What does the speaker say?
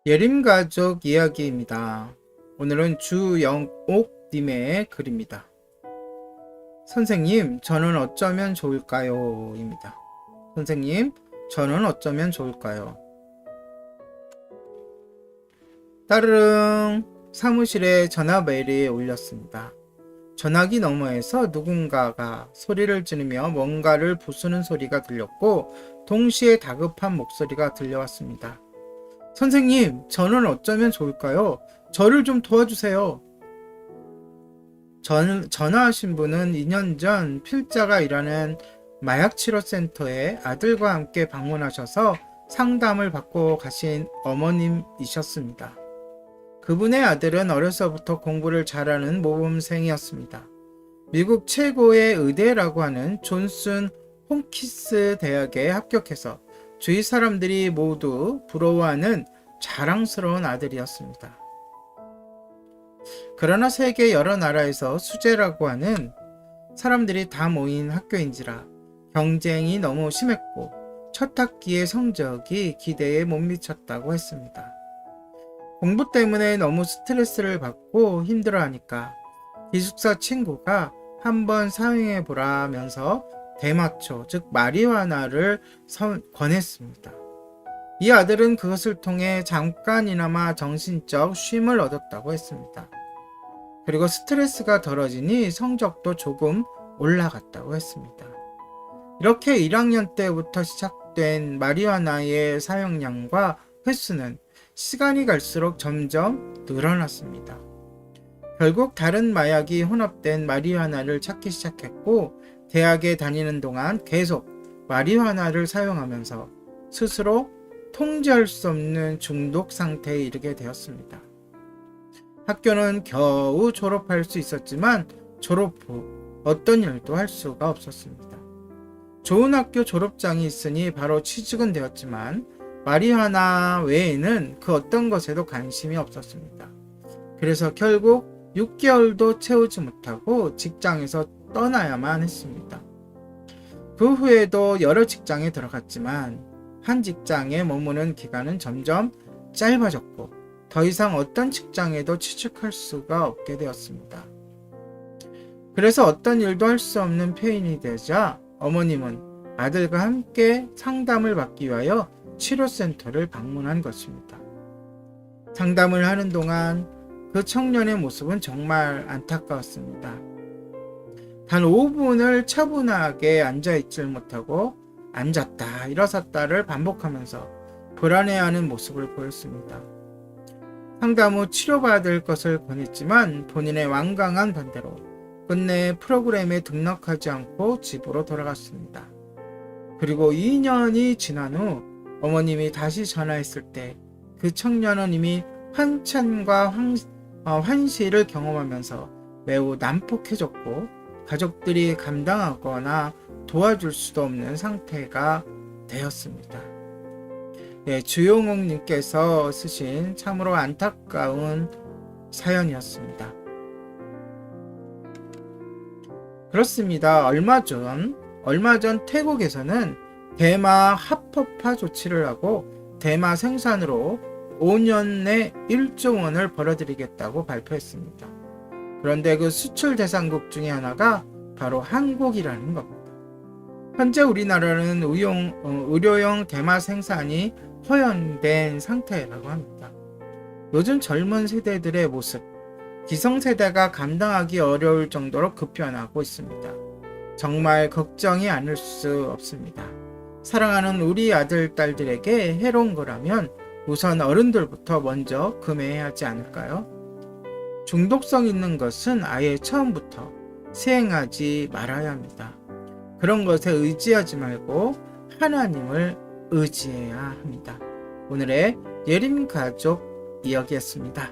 예림가족 이야기입니다. 오늘은 주영옥님의 글입니다. 선생님, 저는 어쩌면 좋을까요? 입니다. 선생님, 저는 어쩌면 좋을까요? 따르릉, 사무실에 전화 메일이 울렸습니다. 전화기 너머에서 누군가가 소리를 지르며 뭔가를 부수는 소리가 들렸고 동시에 다급한 목소리가 들려왔습니다. 선생님, 저는 어쩌면 좋을까요? 저를 좀 도와주세요. 전화하신 분은 2년 전 필자가 일하는 마약치료센터에 아들과 함께 방문하셔서 상담을 받고 가신 어머님이셨습니다. 그분의 아들은 어려서부터 공부를 잘하는 모범생이었습니다. 미국 최고의 의대라고 하는 존슨 홈키스 대학에 합격해서 주위 사람들이 모두 부러워하는 자랑스러운 아들이었습니다. 그러나 세계 여러 나라에서 수재라고 하는 사람들이 다 모인 학교인지라 경쟁이 너무 심했고 첫 학기의 성적이 기대에 못 미쳤다고 했습니다. 공부 때문에 너무 스트레스를 받고 힘들어하니까 기숙사 친구가 한번 사용해보라면서 대마초, 즉 마리화나를 권했습니다. 이 아들은 그것을 통해 잠깐이나마 정신적 쉼을 얻었다고 했습니다. 그리고 스트레스가 덜어지니 성적도 조금 올라갔다고 했습니다. 이렇게 1학년 때부터 시작된 마리화나의 사용량과 횟수는 시간이 갈수록 점점 늘어났습니다. 결국 다른 마약이 혼합된 마리화나를 찾기 시작했고 대학에 다니는 동안 계속 마리화나를 사용하면서 스스로 통제할 수 없는 중독 상태에 이르게 되었습니다. 학교는 겨우 졸업할 수 있었지만 졸업 후 어떤 일도 할 수가 없었습니다. 좋은 학교 졸업장이 있으니 바로 취직은 되었지만 마리화나 외에는 그 어떤 것에도 관심이 없었습니다. 그래서 결국 6개월도 채우지 못하고 직장에서 떠나야만 했습니다. 그 후에도 여러 직장에 들어갔지만 한 직장에 머무는 기간은 점점 짧아졌고 더 이상 어떤 직장에도 취직할 수가 없게 되었습니다. 그래서 어떤 일도 할 수 없는 폐인이 되자 어머님은 아들과 함께 상담을 받기 위하여 치료센터를 방문한 것입니다. 상담을 하는 동안 그 청년의 모습은 정말 안타까웠습니다. 단 5분을 차분하게 앉아있질 못하고 앉았다 일어섰다를 반복하면서 불안해하는 모습을 보였습니다. 상담 후 치료받을 것을 권했지만 본인의 완강한 반대로 끝내 프로그램에 등록하지 않고 집으로 돌아갔습니다. 그리고 2년이 지난 후 어머님이 다시 전화했을 때 그 청년은 이미 환찬과 환시를 경험하면서 매우 난폭해졌고 가족들이 감당하거나 도와줄 수도 없는 상태가 되었습니다. 네, 주용옥님께서 쓰신 참으로 안타까운 사연이었습니다. 그렇습니다. 얼마 전 태국에서는 대마 합법화 조치를 하고 대마 생산으로 5년 내 1조 원을 벌어들이겠다고 발표했습니다. 그런데 그 수출 대상국 중에 하나가 바로 한국이라는 겁니다. 현재 우리나라는 의료용 대마 생산이 허용된 상태라고 합니다. 요즘 젊은 세대들의 모습, 기성세대가 감당하기 어려울 정도로 급변하고 있습니다. 정말 걱정이 않을 수 없습니다. 사랑하는 우리 아들, 딸들에게 해로운 거라면 우선 어른들부터 먼저 금해야 하지 않을까요? 중독성 있는 것은 아예 처음부터 시행하지 말아야 합니다. 그런 것에 의지하지 말고 하나님을 의지해야 합니다. 오늘의 예림가족 이야기였습니다.